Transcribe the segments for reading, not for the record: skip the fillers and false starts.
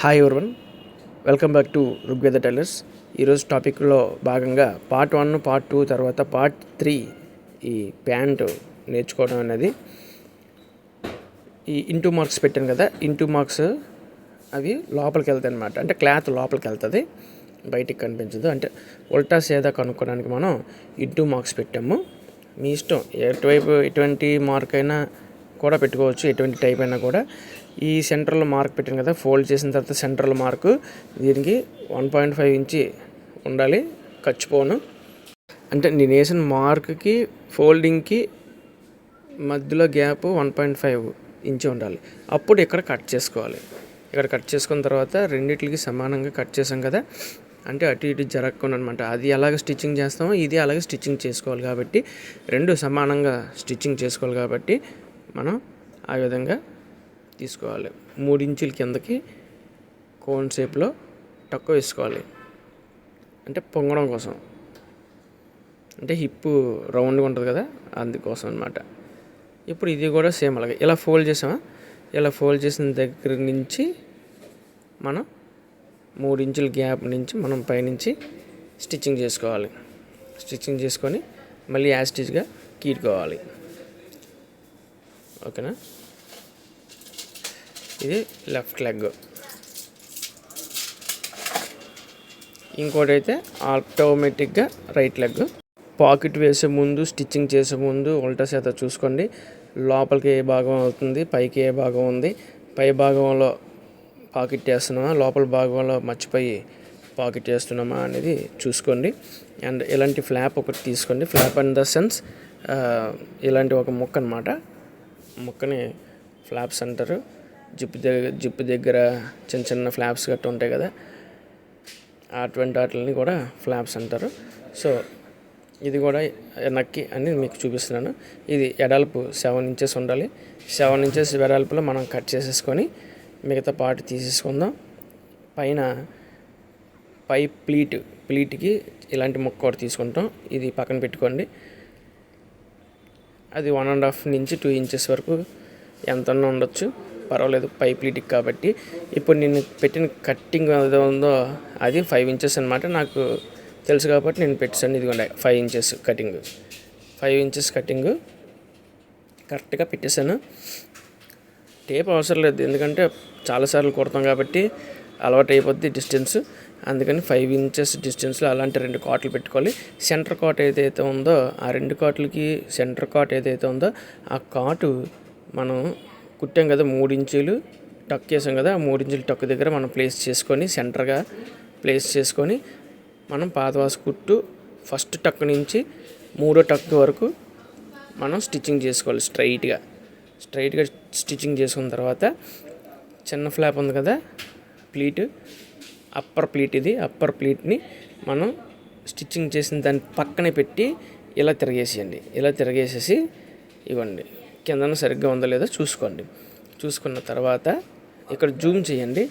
Hi everyone, welcome back to Rigveda tailors. ఈరోజు టాపిక్లో భాగంగా పార్ట్ 1, పార్ట్ 2 తర్వాత పార్ట్ 3 ఈ ప్యాంట్ నేర్చుకోవడం అనేది. ఈ ఇంటూ మార్క్స్ పెట్టాను కదా, ఇంటూ మార్క్స్ అవి లోపలికి వెళ్తాయి అన్నమాట. అంటే క్లాత్ లోపలికి వెళ్తుంది, బయటికి కనిపించదు. అంటే ఉల్టా సేదా కనుక్కోవడానికి మనం ఇంటూ మార్క్స్ పెట్టాము. మీ ఇష్టం, ఎటువంటి మార్క్ అయినా కూడా పెట్టుకోవచ్చు, ఎటువంటి టైప్ అయినా కూడా. ఈ సెంటర్లో మార్క్ పెట్టాను కదా, ఫోల్డ్ చేసిన తర్వాత సెంటర్లో మార్కు దీనికి 1.5 ఇంచి ఉండాలి, ఖర్చుపోను. అంటే నేను వేసిన మార్క్కి ఫోల్డింగ్కి మధ్యలో గ్యాప్ 1.5 ఇంచి ఉండాలి. అప్పుడు ఇక్కడ కట్ చేసుకోవాలి. ఇక్కడ కట్ చేసుకున్న తర్వాత రెండిట్లకి సమానంగా కట్ చేసాం కదా, అంటే అటు ఇటు జరగకుండా అనమాట. అది ఎలాగ స్టిచ్చింగ్ చేస్తామో ఇది అలాగే స్టిచ్చింగ్ చేసుకోవాలి. కాబట్టి రెండు సమానంగా స్టిచ్చింగ్ చేసుకోవాలి. కాబట్టి మనం ఆ విధంగా తీసుకోవాలి. 3 ఇంచుల కిందకి కోన్ షేప్లో టక్కు వేసుకోవాలి, అంటే పొంగడం కోసం. అంటే హిప్ రౌండ్గా ఉంటుంది కదా, అందుకోసం అనమాట. ఇప్పుడు ఇది కూడా సేమ్ అలాగే ఇలా ఫోల్డ్ చేసామా, ఇలా ఫోల్డ్ చేసిన దగ్గర నుంచి మనం 3 ఇంచుల గ్యాప్ నుంచి మనం పైనుంచి స్టిచ్చింగ్ చేసుకోవాలి. స్టిచ్చింగ్ చేసుకొని మళ్ళీ యాస్టిజ్గా కీడుకోవాలి. ఓకేనా. ఇది లెఫ్ట్ లెగ్. ఇంకోటి అయితే ఆటోమేటిక్గా రైట్ లెగ్. పాకెట్ వేసే ముందు, స్టిచ్చింగ్ చేసే ముందు ఉల్టా సేత చూసుకోండి. లోపలికి ఏ భాగం అవుతుంది, పైకి ఏ భాగం ఉంది, పై భాగంలో పాకెట్ వేస్తున్నామా, లోపల భాగంలో మర్చిపోయి పాకెట్ వేస్తున్నామా అనేది చూసుకోండి. అండ్ ఇలాంటి ఫ్లాప్ ఒకటి తీసుకోండి. ఫ్లాప్ ఇన్ ద సెన్స్ ఇలాంటి ఒక ముక్క అనమాట. ముక్కని ఫ్లాప్స్ అంటారు. జిప్ దగ్గర చిన్న చిన్న ఫ్లాప్స్ గట్రా ఉంటాయి కదా, అటువంటి వాటిని కూడా ఫ్లాప్స్ అంటారు. సో ఇది కూడా నక్కి అని మీకు చూపిస్తున్నాను. ఇది ఎడల్పు 7 ఇంచెస్ ఉండాలి. 7 ఇంచెస్ వెడల్పులో మనం కట్ చేసేసుకొని మిగతా పార్ట్ తీసేసుకుందాం. పై ప్లీట్కి ఇలాంటి ముక్క ఒకటి తీసుకుంటాం. ఇది పక్కన పెట్టుకోండి. అది 1.5 నుంచి 2 ఇంచెస్ వరకు ఎంతన్నా ఉండొచ్చు, పర్వాలేదు, పై ప్లీట్కి కాబట్టి. ఇప్పుడు నేను పెట్టిన కట్టింగ్ ఏదో ఉందో అది 5 ఇంచెస్ అనమాట. నాకు తెలుసు కాబట్టి నేను పెట్టాను. ఇదిగోండి 5 ఇంచెస్ కటింగ్. 5 ఇంచెస్ కటింగ్ కరెక్ట్గా పెట్టేశాను. టేప్ అవసరం లేదు, ఎందుకంటే చాలాసార్లు కుడతాం కాబట్టి అలవాటు అయిపోద్ది డిస్టెన్స్. అందుకని 5 ఇంచెస్ డిస్టెన్స్లో అలాంటి 2 కాట్లు పెట్టుకోవాలి. సెంటర్ కాట్ ఏదైతే ఉందో ఆ 2 కాట్లకి సెంటర్ కాట్ ఏదైతే ఉందో ఆ కాటు మనం కుట్టాం కదా, 3 ఇంచులు టక్ చేసాం కదా, 3 ఇంచుల టక్ దగ్గర మనం ప్లేస్ చేసుకొని సెంటర్గా ప్లేస్ చేసుకొని మనం పాదవాసు కుట్టు ఫస్ట్ టక్ నుంచి 3వ టక్ వరకు మనం స్టిచ్చింగ్ చేసుకోవాలి. స్ట్రైట్గా స్టిచ్చింగ్ చేసుకున్న తర్వాత చిన్న ఫ్లాప్ ఉంది కదా ప్లీట్, అప్పర్ ప్లీట్. ఇది అప్పర్ ప్లీట్ని మనం స్టిచ్చింగ్ చేసిన దాని పక్కనే పెట్టి ఇలా తిరగేసేయండి. ఇలా తిరగేసేసి ఇవ్వండి, కిందన సరిగ్గా ఉందో లేదో చూసుకోండి. చూసుకున్న తర్వాత ఇక్కడ జూమ్ చేయండి.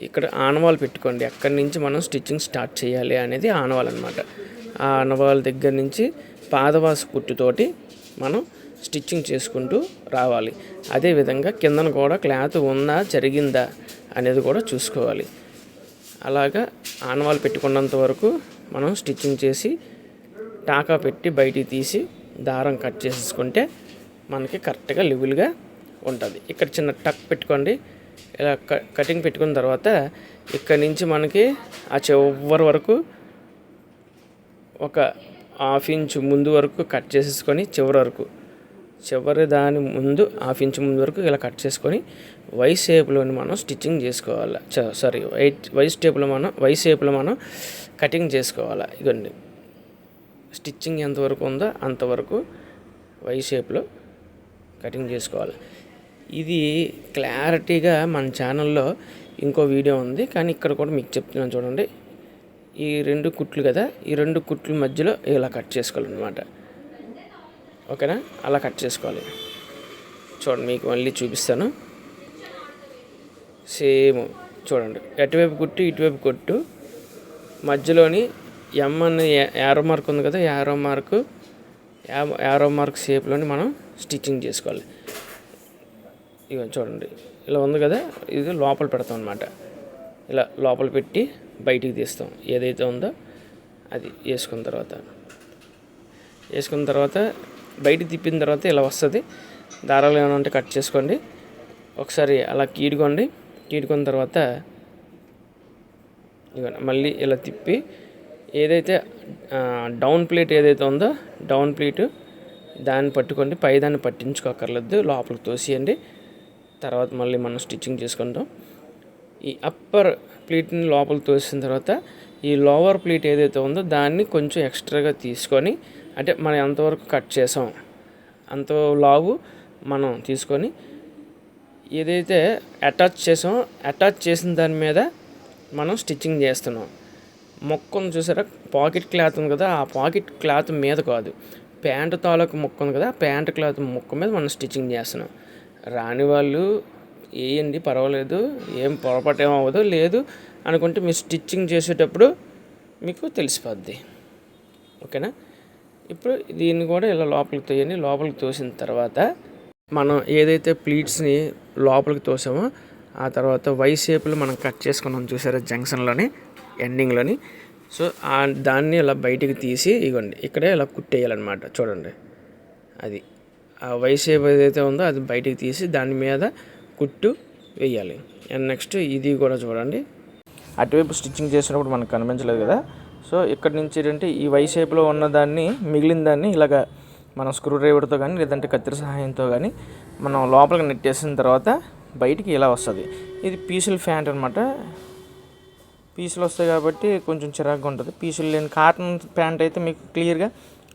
ఇక్కడ ఆనవాలు పెట్టుకోండి. అక్కడి నుంచి మనం స్టిచ్చింగ్ స్టార్ట్ చేయాలి అనేది ఆనవాలు అనమాట. ఆ ఆనవాల దగ్గర నుంచి పాదవాసు కుట్టుతోటి మనం స్టిచ్చింగ్ చేసుకుంటూ రావాలి. అదేవిధంగా కిందన కూడా క్లాత్ ఉందా, జరిగిందా అనేది కూడా చూసుకోవాలి. అలాగా ఆనవాలు పెట్టుకున్నంత వరకు మనం స్టిచ్చింగ్ చేసి టాకా పెట్టి బయటికి తీసి దారం కట్ చేసేసుకుంటే మనకి కరెక్ట్గా లెవెల్గా ఉంటుంది. ఇక్కడ చిన్న టక్ పెట్టుకోండి. ఇలా కటింగ్ పెట్టుకున్న తర్వాత ఇక్కడ నుంచి మనకి ఆ చివరి వరకు ఒక 1/2 ఇంచు ముందు వరకు కట్ చేసేసుకొని చివరి దాని ముందు 1/2 ఇంచు ముందు వరకు ఇలా కట్ చేసుకొని వై షేప్లోని మనం స్టిచ్చింగ్ చేసుకోవాలి. వై షేప్లో మనం కటింగ్ చేసుకోవాలి. ఇదండి స్టిచ్చింగ్ ఎంతవరకు ఉందో అంతవరకు వై షేప్లో కటింగ్ చేసుకోవాలి. ఇది క్లారిటీగా మన ఛానల్లో ఇంకో వీడియో ఉంది, కానీ ఇక్కడ కూడా మీకు చెప్తున్నాను చూడండి. ఈ 2 కుట్లు కదా, ఈ 2 కుట్ల మధ్యలో ఇలా కట్ చేసుకోవాలన్నమాట. ఓకేనా, అలా కట్ చేసుకోవాలి. చూడండి, మీకు మళ్ళీ చూపిస్తాను. సేమ్ చూడండి, అటువైపు కుట్టు ఇటువైపు కుట్టు, మధ్యలోని ఎం అనే యారో మార్క్ ఉంది కదా, యారో మార్క్ షేప్లోని మనం స్టిచ్చింగ్ చేసుకోవాలి. ఇక చూడండి ఇలా ఉంది కదా, ఇది లోపల పెడతాం అన్నమాట. ఇలా లోపల పెట్టి బయటికి తీస్తాం. ఏదైతే ఉందో అది వేసుకున్న తర్వాత బయటికి తిప్పిన తర్వాత ఇలా వస్తుంది. దారాలు ఏమైనా ఉంటే కట్ చేసుకోండి. ఒకసారి అలా కీడుకున్న తర్వాత మళ్ళీ ఇలా తిప్పి ఏదైతే డౌన్ ప్లేట్ ఏదైతే ఉందో డౌన్ ప్లేట్ దాన్ని పట్టుకోండి. పైదాన్ని పట్టించుకోకర్లేదు, లోపలికి తోసేయండి. తర్వాత మళ్ళీ మనం స్టిచ్చింగ్ చేసుకుంటాం. ఈ అప్పర్ ప్లేట్ని లోపలికి తోసిన తర్వాత ఈ లోవర్ ప్లేట్ ఏదైతే ఉందో దాన్ని కొంచెం ఎక్స్ట్రాగా తీసుకొని, అంటే మనం ఎంతవరకు కట్ చేసాం అంత లావు మనం తీసుకొని ఏదైతే అటాచ్ చేసిన దాని మీద మనం స్టిచ్చింగ్ చేస్తున్నాం. మొక్కను చూసారా, పాకెట్ క్లాత్ ఉంది కదా, ఆ పాకెట్ క్లాత్ మీద కాదు, ప్యాంటు తాలూకు మొక్క ఉంది కదా, ప్యాంట్ క్లాత్ మొక్క మీద మనం స్టిచ్చింగ్ చేస్తున్నాం. రాని వాళ్ళు వేయండి, పర్వాలేదు, ఏం పొరపాటు ఏం అవ్వదు. లేదు అనుకుంటే మీరు స్టిచ్చింగ్ చేసేటప్పుడు మీకు తెలిసిపోద్ది. ఓకేనా? ఇప్పుడు దీన్ని కూడా ఇలా లోపలికి తోయండి. లోపలికి తోసిన తర్వాత మనం ఏదైతే ప్లీట్స్ని లోపలికి తోసామో ఆ తర్వాత వై షేప్లో మనం కట్ చేసుకున్నాం చూసారా, జంక్షన్లోని ఎండింగ్లోని. సో దాన్ని ఇలా బయటికి తీసి ఇవ్వండి, ఇక్కడే ఇలా కుట్టేయాలన్నమాట. చూడండి, అది ఆ వై షేప్ ఏదైతే ఉందో అది బయటికి తీసి దాని మీద కుట్టు వేయాలి. అండ్ నెక్స్ట్ ఇది కూడా చూడండి, అటువైపు స్టిచ్చింగ్ చేసినప్పుడు మనకు కనిపించలేదు కదా. సో ఇక్కడ నుంచి ఏంటంటే ఈ వై షేప్లో ఉన్నదాన్ని, మిగిలిన దాన్ని ఇలాగ మనం స్క్రూ డ్రైవర్తో కానీ లేదంటే కత్తిరి సహాయంతో కానీ మనం లోపలికి నెట్టేసిన తర్వాత బయటికి ఇలా వస్తుంది. ఇది పీసులు ప్యాంట్ అనమాట. పీసులు వస్తాయి కాబట్టి కొంచెం చిరాకుగా ఉంటుంది. పీసులు లేని కాటన్ ప్యాంట్ అయితే మీకు క్లియర్గా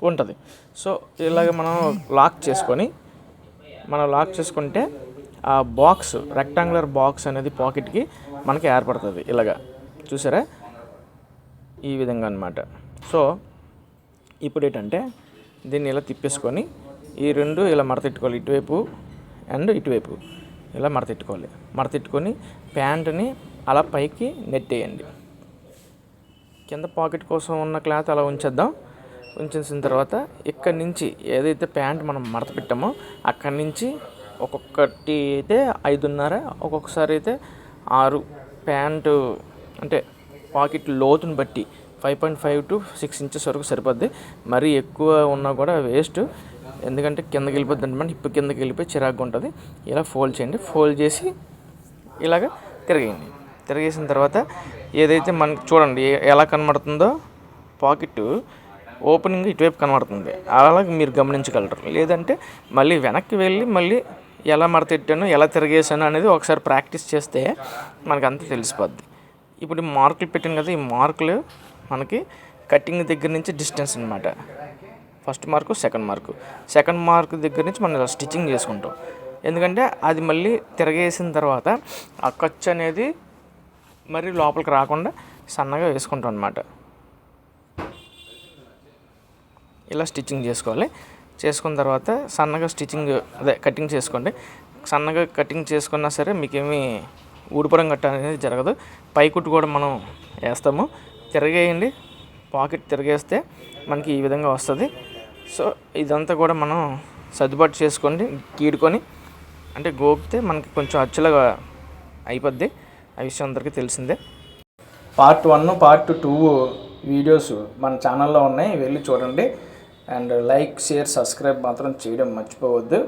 ఉంటుంది. సో ఇలాగ మనం లాక్ చేసుకుంటే ఆ బాక్స్, రెక్టాంగులర్ బాక్స్ అనేది పాకెట్కి మనకి ఏర్పడుతుంది. ఇలాగా చూసారా, ఈ విధంగా అన్నమాట. సో ఇప్పుడు ఏంటంటే దీన్ని ఇలా తిప్పేసుకొని ఈ రెండు ఇలా మడతెట్టుకోవాలి, ఇటువైపు అండ్ ఇటువైపు ఇలా మడతెట్టుకొని ప్యాంటుని అలా పైకి నెట్టేయండి. కింద పాకెట్ కోసం ఉన్న క్లాత్ అలా ఉంచేసిన తర్వాత ఇక్కడి నుంచి ఏదైతే ప్యాంట్ మనం మడత పెట్టామో అక్కడి నుంచి ఒక్కొక్కటి అయితే 5.5, ఒక్కొక్కసారి అయితే 6 ప్యాంటు, అంటే పాకెట్ లోతుని బట్టి 5.5 to 6 inches వరకు సరిపోద్ది. మరీ ఎక్కువ ఉన్నా కూడా వేస్ట్, ఎందుకంటే కిందకి వెళ్ళిపోద్ది అనమాట. ఇప్పుడు కిందకి వెళ్ళిపోయి చిరాకుగా ఉంటుంది. ఇలా ఫోల్డ్ చేయండి. ఫోల్డ్ చేసి ఇలాగ తిరిగేసిన తర్వాత ఏదైతే మనకి చూడండి ఎలా కనబడుతుందో, పాకెట్ ఓపెనింగ్ ఇటువైపు కనబడుతుంది. అలాగే మీరు గమనించగలరు. లేదంటే మళ్ళీ వెనక్కి వెళ్ళి మళ్ళీ ఎలా మడతెట్టాను, ఎలా తిరిగేసాను అనేది ఒకసారి ప్రాక్టీస్ చేస్తే మనకు అంతా తెలిసిపోద్ది. ఇప్పుడు మార్కులు పెట్టాను కదా, ఈ మార్కులు మనకి కటింగ్ దగ్గర నుంచి డిస్టెన్స్ అనమాట. ఫస్ట్ మార్కు, సెకండ్ మార్క్ దగ్గర నుంచి మనం ఇలా స్టిచ్చింగ్ చేసుకుంటాం. ఎందుకంటే అది మళ్ళీ తిరగేసిన తర్వాత ఆ ఖర్చు అనేది మరి లోపలికి రాకుండా సన్నగా వేసుకుంటాం అనమాట. ఇలా స్టిచ్చింగ్ చేసుకోవాలి. చేసుకున్న తర్వాత సన్నగా కటింగ్ చేసుకోండి. సన్నగా కటింగ్ చేసుకున్నా సరే మీకేమీ ఊడిపడం గట్ట అనేది జరగదు. పైకుట్టు కూడా మనం వేస్తాము. తిరగేయండి, పాకెట్ తిరగేస్తే మనకి ఈ విధంగా వస్తుంది. సో ఇదంతా కూడా మనం సర్దుబాటు చేసుకోండి. గీడుకొని అంటే గోపితే మనకి కొంచెం అచ్చులాగా అయిపోద్ది. ఆ విషయం అందరికీ తెలిసిందే. పార్ట్ 1, పార్ట్ 2 వీడియోస్ మన ఛానల్లో ఉన్నాయి, వెళ్ళి చూడండి. అండ్ లైక్, షేర్, సబ్స్క్రైబ్ మాత్రం చేయడం మర్చిపోవద్దు.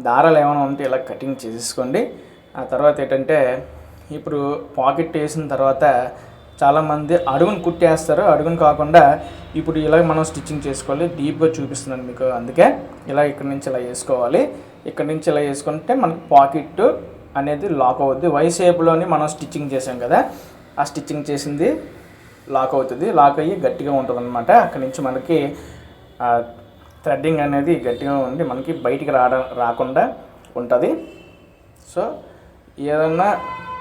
దారాలు ఏమైనా ఉంటే ఇలా కటింగ్ చేసుకోండి. ఆ తర్వాత ఏంటంటే ఇప్పుడు పాకెట్ వేసిన తర్వాత చాలామంది అడుగును కుట్టేస్తారు. అడుగును కాకుండా ఇప్పుడు ఇలా మనం స్టిచ్చింగ్ చేసుకోవాలి. డీప్గా చూపిస్తున్నాను మీకు, అందుకే ఇలా ఇక్కడ నుంచి ఇలా వేసుకోవాలి. ఇక్కడ నుంచి ఇలా వేసుకుంటే మనకి పాకెట్ అనేది లాక్ అవుద్ది. వై షేప్లోని మనం స్టిచ్చింగ్ చేసాం కదా, ఆ స్టిచ్చింగ్ చేసింది లాక్ అవుతుంది. లాక్ అయ్యి గట్టిగా ఉంటుంది అనమాట. అక్కడి నుంచి మనకి థ్రెడ్డింగ్ అనేది గట్టిగా ఉండి మనకి బయటికి రాకుండా ఉంటుంది. సో ఏదన్నా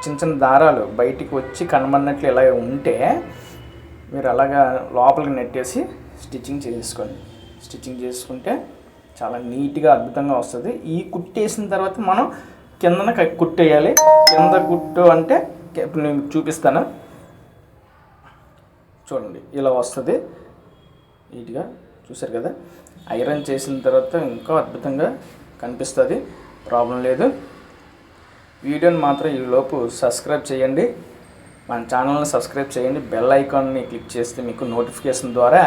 చిన్న దారాలు బయటికి వచ్చి కనబడినట్లు ఇలా ఉంటే మీరు అలాగా లోపలికి నెట్టేసి స్టిచ్చింగ్ చేసుకుంటే చాలా నీట్గా అద్భుతంగా వస్తుంది. ఈ కుట్టేసిన తర్వాత మనం కిందన కుట్టేయాలి. కింద కుట్టు అంటే ఇప్పుడు నేను చూపిస్తాను చూడండి, ఇలా వస్తుంది నీట్గా. చూసారు కదా, ఐరన్ చేసిన తర్వాత ఇంకా అద్భుతంగా కనిపిస్తుంది, ప్రాబ్లం లేదు. వీడియోని మాత్రం ఈలోపు సబ్స్క్రైబ్ చేయండి. మన ఛానల్ని సబ్స్క్రైబ్ చేయండి. బెల్ ఐకాన్ని క్లిక్ చేస్తే మీకు నోటిఫికేషన్ ద్వారా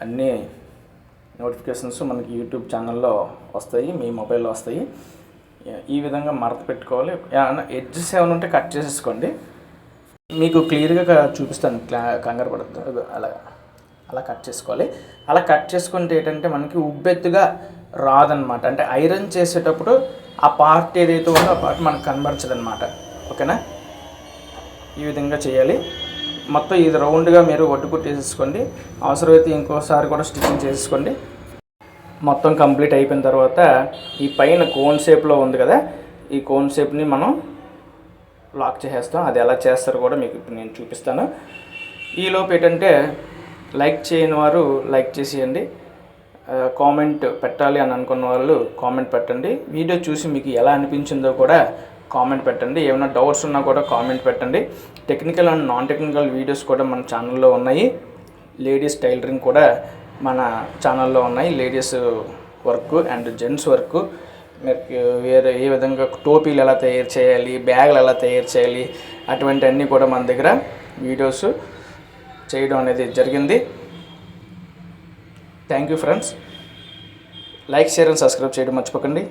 అన్ని నోటిఫికేషన్స్ మనకి యూట్యూబ్ ఛానల్లో వస్తాయి, మీ మొబైల్లో వస్తాయి. ఈ విధంగా మడత పెట్టుకోవాలి. ఎడ్జెస్ ఏమైనా ఉంటే కట్ చేసేసుకోండి. మీకు క్లియర్గా చూపిస్తాను, కంగారు పడుతుంది. అలా కట్ చేసుకోవాలి. అలా కట్ చేసుకుంటే ఏంటంటే మనకి ఉబ్బెత్తుగా రాదనమాట. అంటే ఐరన్ చేసేటప్పుడు ఆ పార్ట్ ఏదైతే ఉందో ఆ పార్ట్ మనకు కనబరచదనమాట. ఓకేనా? ఈ విధంగా చేయాలి. మొత్తం ఇది రౌండ్గా మీరు ఒడ్డు కుట్టేసేసుకోండి. అవసరమైతే ఇంకోసారి కూడా స్టిచ్చింగ్ చేసేసుకోండి. మొత్తం కంప్లీట్ అయిపోయిన తర్వాత ఈ పైన కోన్ షేప్లో ఉంది కదా, ఈ కోన్ షేప్ని మనం లాక్ చేసేస్తాం. అది ఎలా చేస్తారో కూడా మీకు ఇప్పుడు నేను చూపిస్తాను. ఈలోపు ఏంటంటే లైక్ చేయని వారు లైక్ చేసేయండి. కామెంట్ పెట్టాలి అని అనుకున్న వాళ్ళు కామెంట్ పెట్టండి. వీడియో చూసి మీకు ఎలా అనిపించిందో కూడా కామెంట్ పెట్టండి. ఏమైనా డౌట్స్ ఉన్నా కూడా కామెంట్ పెట్టండి. Technical and non technical videos కూడా మన ఛానల్లో ఉన్నాయి. లేడీస్ టైలరింగ్ కూడా మన ఛానల్లో ఉన్నాయి. Ladies work and gents work, మీకు వేరే ఏ విధంగా టోపీలు ఎలా తయారు చేయాలి, బ్యాగులు ఎలా తయారు చేయాలి, అటువంటి అన్నీ కూడా మన దగ్గర వీడియోస్ చేయడం అనేది జరిగింది. Thank you friends. Like, share and subscribe చేయడం మర్చిపోకండి.